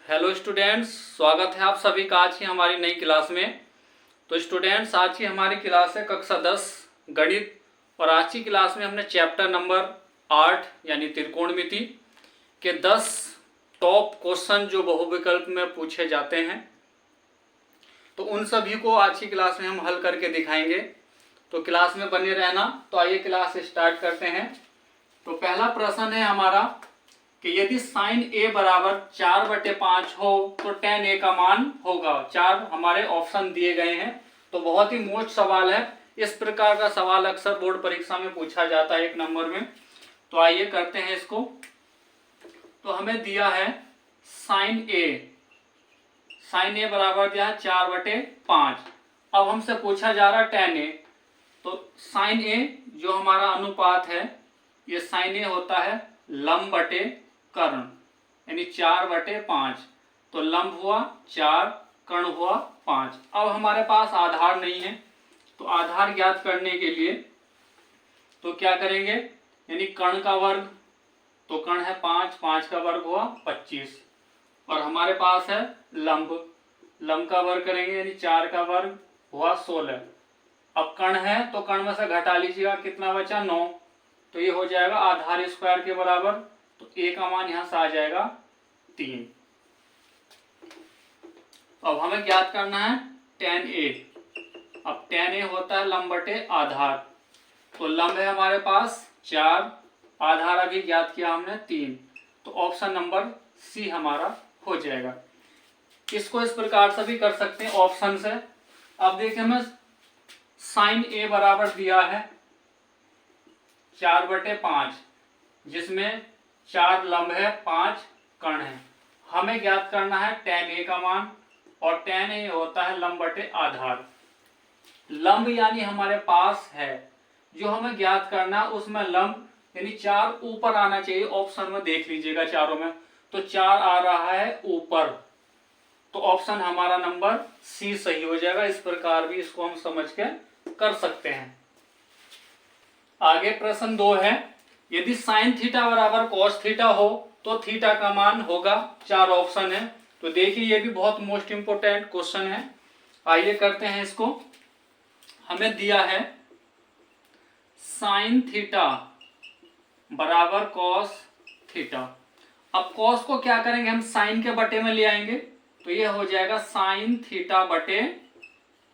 Hello students, स्वागत है आप सभी का आज की हमारी नई क्लास में। तो स्टूडेंट्स, आज की हमारी क्लास है कक्षा 10 गणित। और आज की क्लास में हमने चैप्टर नंबर 8 यानी त्रिकोणमिति के 10 टॉप क्वेश्चन जो बहुविकल्प में पूछे जाते हैं, तो उन सभी को आज की क्लास में हम हल करके दिखाएंगे। तो क्लास में बने रहना। तो आइए क्लास स्टार्ट करते हैं। तो पहला प्रश्न है हमारा कि यदि साइन ए बराबर 4/5 हो तो tan ए का मान होगा। 4 हमारे ऑप्शन दिए गए हैं। तो बहुत ही मोस्ट सवाल है। इस प्रकार का सवाल अक्सर बोर्ड परीक्षा में पूछा जाता है 1 नंबर में। तो आइए करते हैं इसको। तो हमें दिया है साइन ए बराबर दिया है 4/5। अब हमसे पूछा जा रहा है tan ए। तो साइन ए जो हमारा अनुपात है, ये साइन ए होता है लंब बटे कर्ण, यानी 4/5। तो लंब हुआ 4, कर्ण हुआ 5। अब हमारे पास आधार नहीं है, तो आधार ज्ञात करने के लिए तो क्या करेंगे, यानी कर्ण का वर्ग। तो कर्ण है 5, 5 का वर्ग हुआ 25। और हमारे पास है लंब का वर्ग करेंगे, यानी 4 का वर्ग हुआ 16। अब कर्ण है तो कर्ण में से घटा लीजिएगा, कितना बचा 9। तो ये हो जाएगा आधार स्क्वायर के बराबर। तो ए का मान यहां से आ जाएगा 3। अब हमें ज्ञात करना है tan ए। अब tan ए होता है लंब बटे आधार। तो लंब है हमारे पास 4, आधार अभी ज्ञात किया हमने 3। तो ऑप्शन नंबर सी हमारा हो जाएगा। इसको इस प्रकार से भी कर सकते हैं ऑप्शन से। अब देखिए, हमें साइन ए बराबर दिया है 4/5, जिसमें 4 लंब है, 5 कर्ण है। हमें ज्ञात करना है tan ए का मान, और tan ए होता है लंब बटे आधार। लंब यानी हमारे पास है, जो हमें ज्ञात करना है उसमें लंब यानी 4 ऊपर आना चाहिए। ऑप्शन में देख लीजिएगा चारों में, तो 4 आ रहा है ऊपर। तो ऑप्शन हमारा नंबर सी सही हो जाएगा। इस प्रकार भी इसको हम समझ के कर सकते हैं। आगे प्रश्न 2 है, यदि साइन थीटा बराबर कॉस थीटा हो तो थीटा का मान होगा। 4 ऑप्शन है। तो देखिए, ये भी बहुत मोस्ट इंपोर्टेंट क्वेश्चन है। आइए करते हैं इसको। हमें दिया है साइन थीटा बराबर कॉस थीटा। अब कॉस को क्या करेंगे, हम साइन के बटे में ले आएंगे। तो ये हो जाएगा साइन थीटा बटे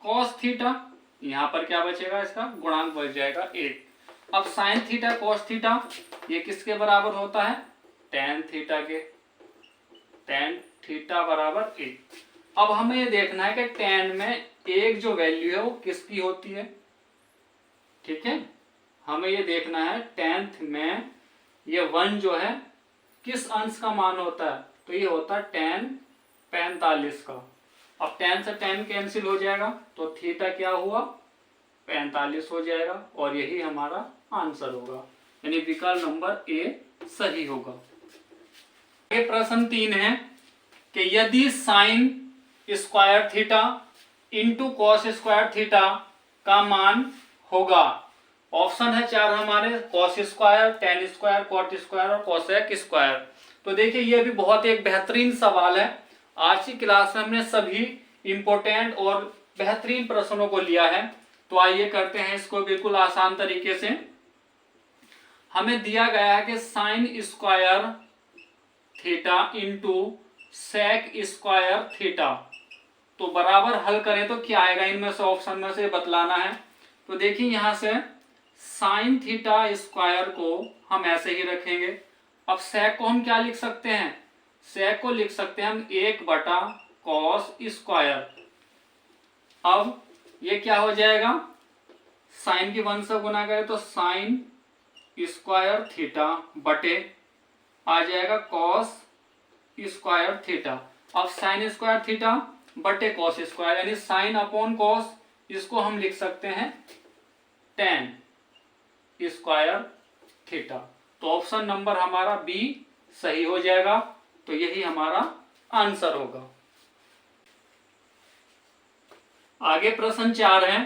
कॉस थीटा। यहां पर क्या बचेगा, इसका गुणांक बच जाएगा 1। अब साइन थीटा कॉस थीटा ये किसके बराबर होता है, tan थीटा के। tan थीटा बराबर 1। अब हमें ये देखना है कि tan में एक जो वैल्यू है वो किसकी होती है। ठीक है, हमें ये देखना है tan में ये 1 जो है किस अंश का मान होता है। तो ये होता है tan 45 का। अब tan से tan कैंसिल हो जाएगा, तो थीटा क्या हुआ 45 हो जाएगा। और यही हमारा आंसर होगा, यानी विकल्प नंबर ए सही होगा। ये प्रश्न 3 है कि यदि sine square theta into cos square theta का मान होगा। ऑप्शन है 4 हमारे, cos square, tan square, cot square और कोसेक स्क्वायर। तो देखिए, ये भी बहुत एक बेहतरीन सवाल है। आज की क्लास में हमने सभी इंपोर्टेंट और बेहतरीन प्रश्नों को लिया है। तो आइए करते हैं इसको बिल्कुल आसान तरीके से। हमें दिया गया है कि sine square theta into sec square theta. तो बराबर हल करें तो क्या आएगा, इनमें से ऑप्शन में से बतलाना है। तो देखिए, यहां से साइन थीटा स्क्वायर को हम ऐसे ही रखेंगे। अब सेक को हम क्या लिख सकते हैं, सेक को लिख सकते हैं हम 1/कॉस स्क्वायर। अब ये क्या हो जाएगा, साइन की 1 से गुना करें तो साइन स्क्वायर थीटा बटे आ जाएगा कॉस स्क्वायर थीटा। अब साइन स्क्वायर थीटा बटे कॉस स्क्वायर, यानी साइन अपॉन कॉस, इसको हम लिख सकते हैं tan स्क्वायर थीटा। तो ऑप्शन नंबर हमारा बी सही हो जाएगा। तो यही हमारा आंसर होगा। आगे प्रश्न 4 है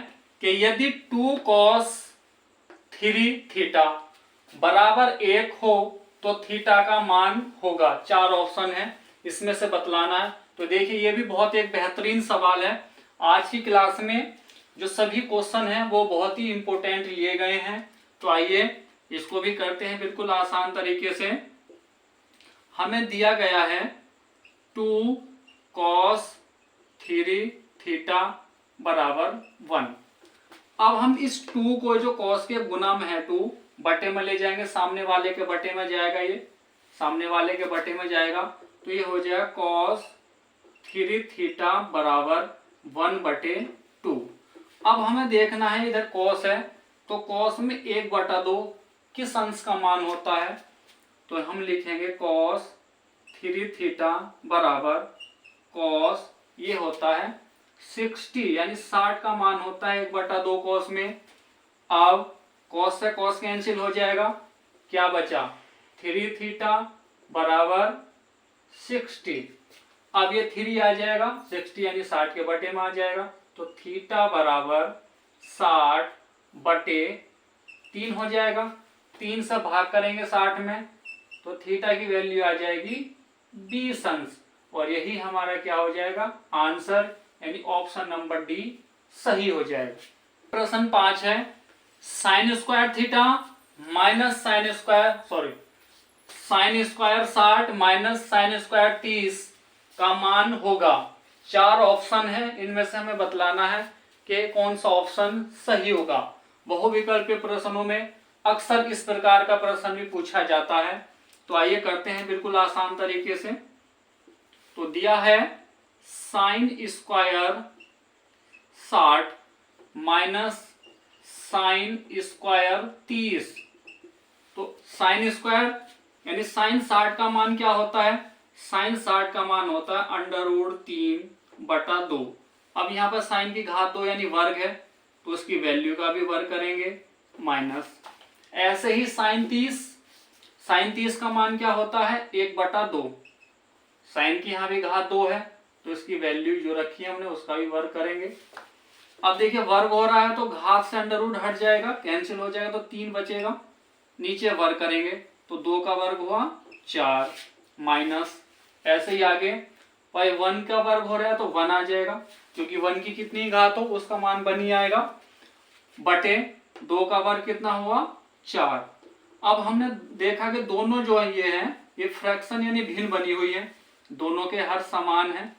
कि यदि 2 cos 3 थीटा बराबर 1 हो तो थीटा का मान होगा। 4 ऑप्शन है। इसमें से बतलाना है। तो देखिए ये भी बहुत एक बेहतरीन सवाल है। आज की क्लास में जो सभी क्वेश्चन हैं वो बहुत ही इंपॉर्टेंट लिए गए हैं। तो आइए इसको भी करते हैं बिल्कुल आसान तरीके से। हमें दिया गया है 2 cos 3 थीटा बराबर 1। अब हम इस 2 को, जो cos के गुना में है 2, बटे में ले जाएंगे, सामने वाले के बटे में जाएगा, ये सामने वाले के बटे में जाएगा, तो ये हो जाएगा cos 3 थीटा बराबर 1/2। अब हमें देखना है, इधर cos है तो cos में 1/2 किस अंश का मान होता है। तो हम लिखेंगे cos 3 थीटा बराबर cos, ये होता है 60 यानी 60 का मान होता है 1/2 cos में। अब cos से cos कैंसिल हो जाएगा, क्या बचा 3 थीटा बराबर 60। अब ये 3 आ जाएगा, 60 यानी 60 के बटे में आ जाएगा, तो थीटा बराबर 60/3 हो जाएगा। 3 से भाग करेंगे 60 में तो थीटा की वैल्यू आ जाएगी 20 अंश, और यही हमारा क्या हो जाएगा आंसर, यानी ऑप्शन नंबर डी सही हो जाएगा। प्रश्न 5 है sign square theta minus sine square 60 minus sine square 30 का मान होगा। 4 ऑप्शन है, इनमें से हमें बतलाना है कि कौन सा ऑप्शन सही होगा। बहुविकल्पीय प्रश्नों में अक्सर इस प्रकार का प्रश्न भी पूछा जाता है। तो आइए करते हैं बिल्कुल आसान तरीके से। तो दिया है sine square 60 minus sine square 30। तो साइन स्क्वायर यानी साइन 60 का मान क्या होता है, साइन 60 का मान होता है √3/2। अब यहाँ पर साइन की घात 2 यानी वर्ग है, तो उसकी वैल्यू का भी वर्ग करेंगे माइनस। ऐसे ही साइन 30 का मान क्या होता है 1/2। साइन की यहाँ भी घात 2 है, तो इसकी वैल्यू जो रखी है हमने उसका भी वर्ग करेंगे। अब देखिए वर्ग हो रहा है तो घात से अंडर हट जाएगा, कैंसिल हो जाएगा, तो 3 बचेगा, नीचे वर्ग करेंगे तो 2 का वर्ग हुआ 4 माइनस। ऐसे ही आगे भाई 1 का वर्ग हो रहा है तो 1 आ जाएगा, क्योंकि 1 की कितनी घात हो उसका मान 1 ही आएगा, बटे 2 का वर्ग कितना हुआ 4। अब हमने देखा कि दोनों जो है ये हैं ये फ्रैक्शन यानी भिन्न बनी हुई है, दोनों के हर समान है।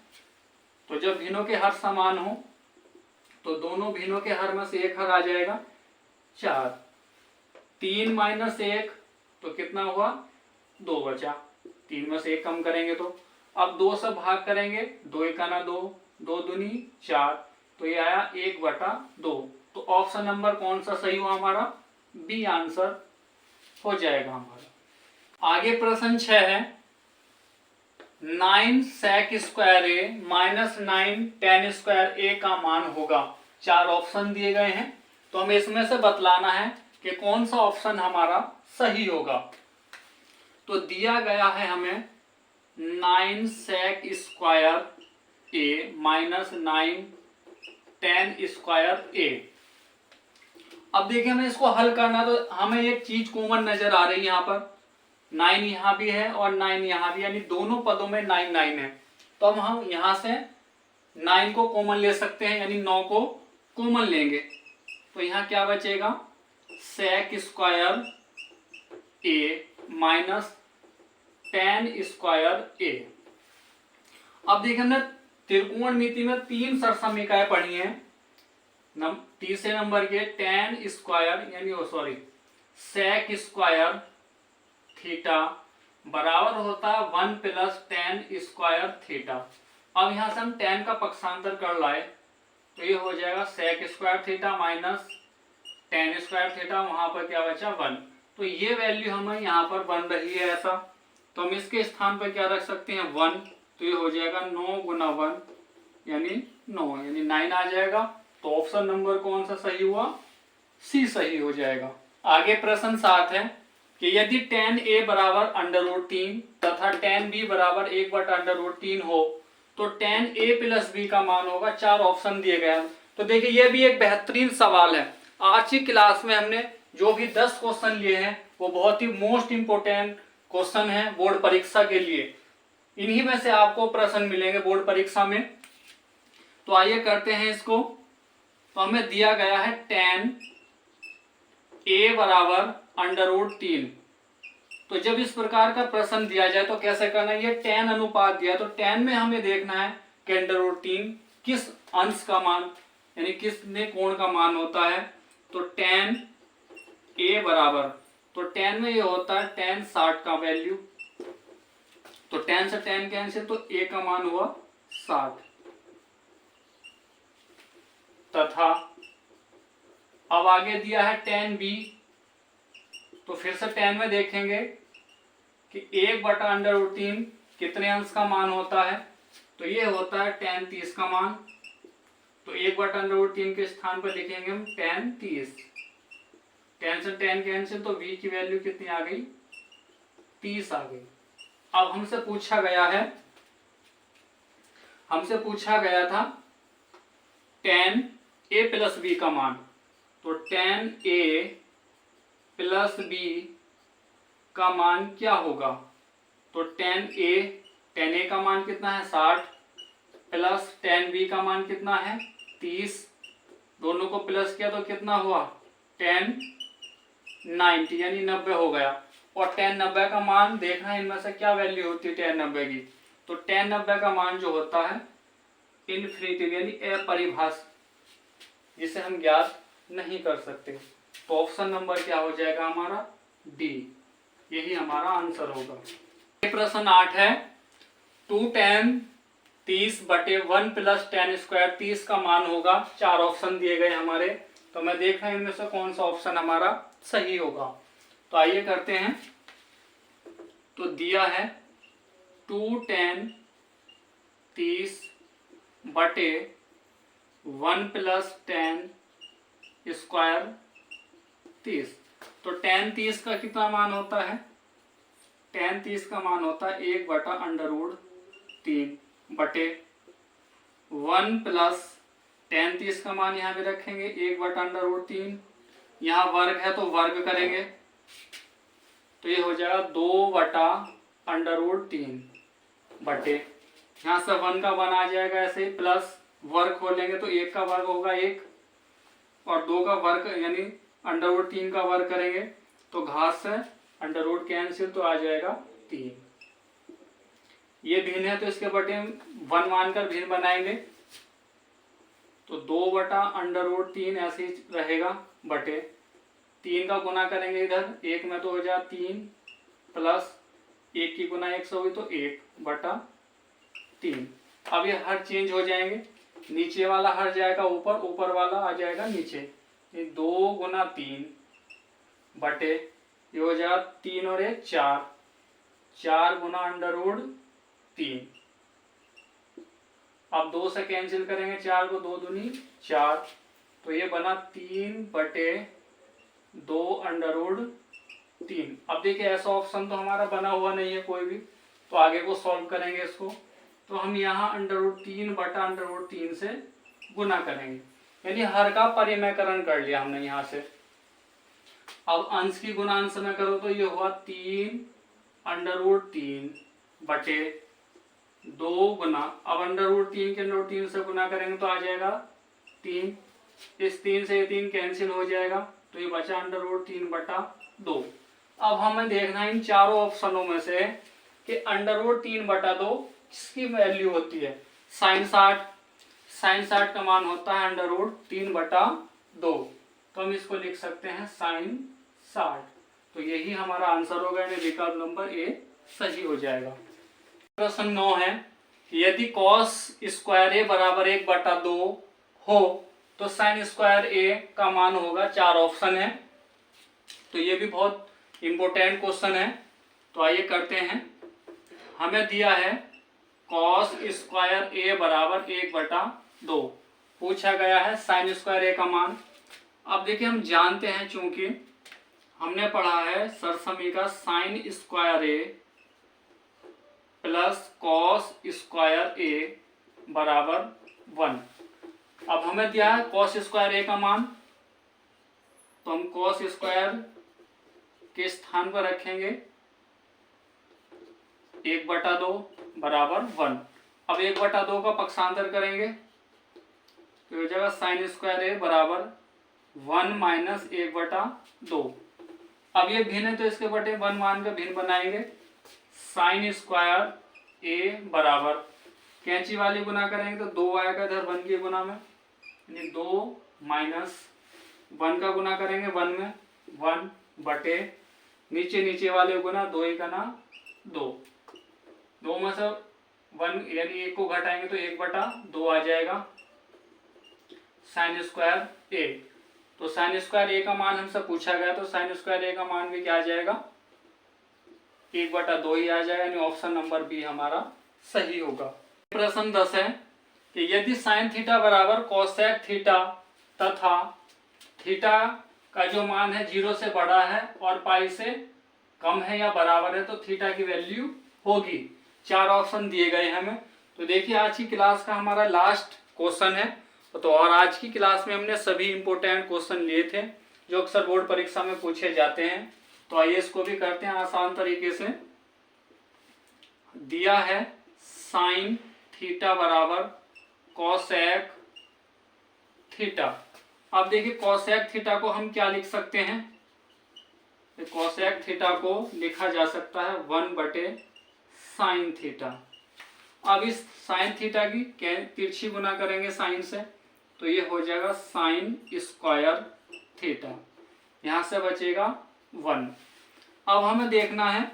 तो जब भिन्नों के हर समान हो तो दोनों भिन्नों के हर में से एक हर आ जाएगा 4। 3 माइनस 1 तो कितना हुआ 2 बचा, 3 में से 1 कम करेंगे तो। अब 2 से भाग करेंगे, 2 एकाना 2, 2 दूनी 4, तो ये आया 1/2। तो ऑप्शन नंबर कौन सा सही हुआ हमारा, बी आंसर हो जाएगा हमारा। आगे प्रश्न 6 है 9 sec स्क्वायर ए माइनस 9 tan स्क्वायर ए का मान होगा। 4 ऑप्शन दिए गए हैं, तो हमें इसमें से बतलाना है कि कौन सा ऑप्शन हमारा सही होगा। तो दिया गया है हमें 9 sec स्क्वायर ए माइनस 9 tan स्क्वायर ए। अब देखिए हमें इसको हल करना, तो हमें एक चीज कॉमन नजर आ रही है, यहाँ पर 9 यहाँ भी है और 9 यहाँ भी, यानी दोनों पदों में 9 9 है। तो हम यहाँ से 9 को कॉमन ले सकते हैं, यानी 9 को कॉमन लेंगे, तो यहाँ क्या बचेगा sec स्क्वायर ए माइनस tan स्क्वायर ए। अब देखिए हमने त्रिकोणमिति में 3 सरसमीकाएं पढ़ी हैं। तीसरे नंबर के tan स्क्वायर यानी sec स्क्वायर थीटा बराबर होता है 1 + tan स्क्वायर थीटा। अब यहाँ से हम tan का पक्षांतर कर लाए तो ये हो जाएगा sec square theta minus tan square theta, वहां पर क्या बचा 1। तो ये वैल्यू हमें यहाँ पर बन रही है ऐसा, तो हम इसके स्थान पर क्या रख सकते हैं 1, तो ये हो जाएगा 9 × 1 यानी 9, यानी 9 आ जाएगा। तो ऑप्शन नंबर कौन सा सही हुआ, सी सही हो जाएगा। आगे प्रश्न 7 है कि यदि tan a बराबर √3 तथा tan b बराबर 1/√3 हो तो tan a + b का मान होगा। 4 ऑप्शन दिए गए हैं। तो देखिए ये भी एक बेहतरीन सवाल है। आज की क्लास में हमने जो भी 10 क्वेश्चन लिए हैं वो बहुत ही मोस्ट इंपोर्टेंट क्वेश्चन है बोर्ड परीक्षा के लिए। इन्हीं में से आपको प्रश्न मिलेंगे बोर्ड परीक्षा में। तो आइए करते हैं इसको। तो हमें दिया गया है tan a बराबर √3। तो जब इस प्रकार का प्रश्न दिया जाए तो कैसे करना है, ये tan अनुपात दिया तो tan में हमें देखना है कि √3 किस अंश का मान यानी किसने कोण का मान होता है। तो tan a बराबर, तो tan में ये होता है tan 60 का वैल्यू, तो tan से tan कैंसिल, तो a का मान हुआ 60 तथा अब आगे दिया है tan b। तो फिर से tan में देखेंगे कि 1/√3 कितने अंश का मान होता है। तो ये होता है tan 30 का मान। तो 1/√3 के स्थान पर लिखेंगे हम tan 30। tan से tan कैंसिल, तो v की वैल्यू कितनी आ गई, 30 आ गई। अब हमसे पूछा गया था tan a प्लस b का मान। तो tan a प्लस b का मान क्या होगा। तो tan a का मान कितना है 60 प्लस tan b का मान कितना है 30, दोनों को प्लस किया तो कितना हुआ tan 90 यानी 90 हो गया। और tan 90 का मान देखना है इनमें से क्या वैल्यू होती है tan 90 की। तो tan 90 का मान जो होता है इनफिनिटी यानी अपरिभाषित, जिसे हम ज्ञात नहीं कर सकते। तो ऑप्शन नंबर क्या हो जाएगा हमारा डी, यही हमारा आंसर होगा। प्रश्न 8 है 2 tan 30/1 प्लस tan स्क्वायर 30 का मान होगा। 4 ऑप्शन दिए गए हमारे, तो मैं देख रहा हूं इनमें से कौन सा ऑप्शन हमारा सही होगा। तो आइए करते हैं। तो दिया है 2 tan 30/1 प्लस tan स्क्वायर 30। तो tan 30 का कितना मान होता है, tan 30 का मान होता है 1/√3 बटे 1 प्लस tan 30 का मान यहाँ पे रखेंगे 1/√3, यहाँ वर्ग है तो वर्ग करेंगे तो ये हो जाएगा 2/√3 बटे, यहाँ से 1 का 1 आ जाएगा ऐसे, प्लस वर्ग खोलेंगे तो 1 का वर्ग होगा 1 और 2 का वर्ग यानी √3 का वर्ग करेंगे तो घात से √ कैंसिल, तो आ जाएगा 3। ये भिन्न है तो इसके बटे 1 मानकर भिन्न बनाएंगे तो 2/√3 ऐसे ही रहेगा बटे 3 का गुना करेंगे इधर 1 में तो हो जाए 3 प्लस 1 की गुना 1 से हुई तो 1/3। अब ये हर चेंज हो जाएंगे, नीचे वाला हट जाएगा ऊपर, ऊपर वाला आ जाएगा नीचे। 2 गुना 3 बटे ये हो जाएगा 3 और 1 4, 4 गुना √3। अब 2 से कैंसिल करेंगे 4 को, 2 दूनी 4, तो ये बना 3/2 √3। अब देखिए ऐसा ऑप्शन तो हमारा बना हुआ नहीं है कोई भी, तो आगे को सॉल्व करेंगे इसको। तो हम यहाँ √3/√3 से गुना करेंगे, यानी हर का परिमेयकरण कर लिया हमने यहाँ से। अब अंश की गुना अंश में करो तो ये हुआ 3/√3 बटे 2 गुना, अब √3 के √3 से गुना करेंगे तो आ जाएगा 3, इस 3 से ये 3 कैंसिल हो जाएगा तो ये बचा √3/2। अब हमें देखना है इन चारों ऑप्शनों में से कि √3/2 किसकी वैल्यू होती है। sin 60 का मान होता है √3/2, तो हम इसको लिख सकते हैं sin 60। तो यही हमारा आंसर होगा, यानी विकल्प नंबर ए सही हो जाएगा। प्रश्न 9 है यदि cos स्क्वायर a बराबर 1/2 हो तो sin स्क्वायर a का मान होगा। 4 ऑप्शन है, तो ये भी बहुत इंपॉर्टेंट क्वेश्चन है। तो आइए करते हैं। हमें दिया है cos स्क्वायर a बराबर 1/2, पूछा गया है sin स्क्वायर a का मान। अब देखिए हम जानते हैं, चूंकि हमने पढ़ा है सरसमीका sin square a plus cos square a बराबर 1। अब हमें दिया है cos स्क्वायर a का मान, तो हम cos स्क्वायर के स्थान पर रखेंगे 1/2 बराबर 1। अब 1/2 का पक्षांतर करेंगे तो हो जाएगा साइन स्क्वायर ए बराबर 1 माइनस 1/2। अब ये भिन्न है तो इसके बटे 1 मान के भिन्न बनाएंगे। साइन स्क्वायर ए बराबर कैंची वाली गुना करेंगे तो 2 आएगा इधर 1 के गुना में, यानी 2 माइनस 1 का गुना करेंगे 1 में 1 बटे नीचे नीचे वाले गुना 2 1 का ना 2, 2 में से 1 यानी 1 को घटाएंगे तो 1/2 आ जाएगा साइन स्क्वायर ए। तो साइन स्क्वायर ए का मान हमसे पूछा गया तो साइन स्क्वायर ए का मान भी क्या आ जाएगा 1/2 ही आ जाएगा, यानी ऑप्शन नंबर बी हमारा सही होगा। प्रश्न 10 है कि यदि साइन थीटा बराबर कोसेक थीटा तथा थीटा का जो मान है 0 से बड़ा है और पाई से कम है या बराबर है तो थीटा की वैल्यू होगी। 4 ऑप्शन दिए गए हमें। तो देखिए आज की क्लास का हमारा लास्ट क्वेश्चन है, तो और आज की क्लास में हमने सभी इंपॉर्टेंट क्वेश्चन लिए थे जो अक्सर बोर्ड परीक्षा में पूछे जाते हैं। तो आइए इसको भी करते हैं आसान तरीके से। दिया है साइन थीटा बराबर कोसेक थीटा। अब देखिए कोसेक थीटा को हम क्या लिख सकते हैं, कोसेक थीटा को लिखा जा सकता है 1/साइन थीटा। अब इस साइन थीटा की तिरछी गुना करेंगे साइन से तो ये हो जाएगा साइन स्क्वायर थीटा, यहां से बचेगा 1। अब हमें देखना है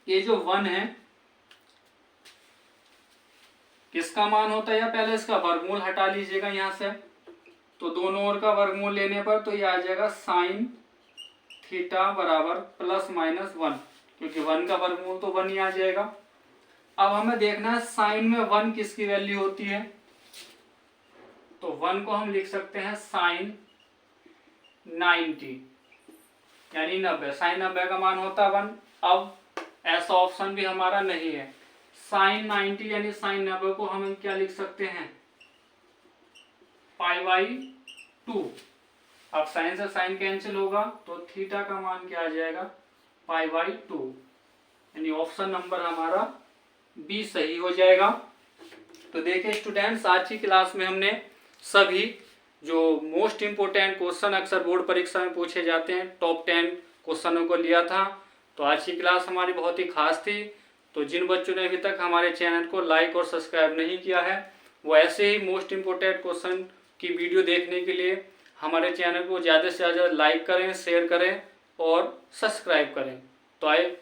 ये जो 1 है किसका मान होता है, या पहले इसका वर्गमूल हटा लीजिएगा यहाँ से, तो दोनों ओर का वर्गमूल लेने पर तो ये आ जाएगा साइन थीटा बराबर ±1, क्योंकि 1 का वर्गमूल तो 1 ही आ जाएगा। अब हमें देखना है साइन में 1 किसकी वैल्यू होती है, तो 1 को हम लिख सकते हैं साइन 90 यानी 90। साइन 90 का मान होता है 1। अब ऐसा ऑप्शन भी हमारा नहीं है। साइन 90 यानी साइन 90 को हम क्या लिख सकते हैं π/2। अब साइन से साइन कैंसिल होगा तो थीटा का मान क्या आ जाएगा π/2, यानी ऑप्शन नंबर हमारा बी सही हो जाएगा। तो देखिए स्टूडेंट्स आज की क्लास में हमने सभी जो मोस्ट इम्पोर्टेंट क्वेश्चन अक्सर बोर्ड परीक्षा में पूछे जाते हैं टॉप 10 क्वेश्चनों को लिया था। तो आज की क्लास हमारी बहुत ही खास थी। तो जिन बच्चों ने अभी तक हमारे चैनल को लाइक और सब्सक्राइब नहीं किया है वो ऐसे ही मोस्ट इम्पोर्टेंट क्वेश्चन की वीडियो देखने के लिए हमारे चैनल को ज़्यादा से ज़्यादा लाइक करें, शेयर करें और सब्सक्राइब करें। तो आइए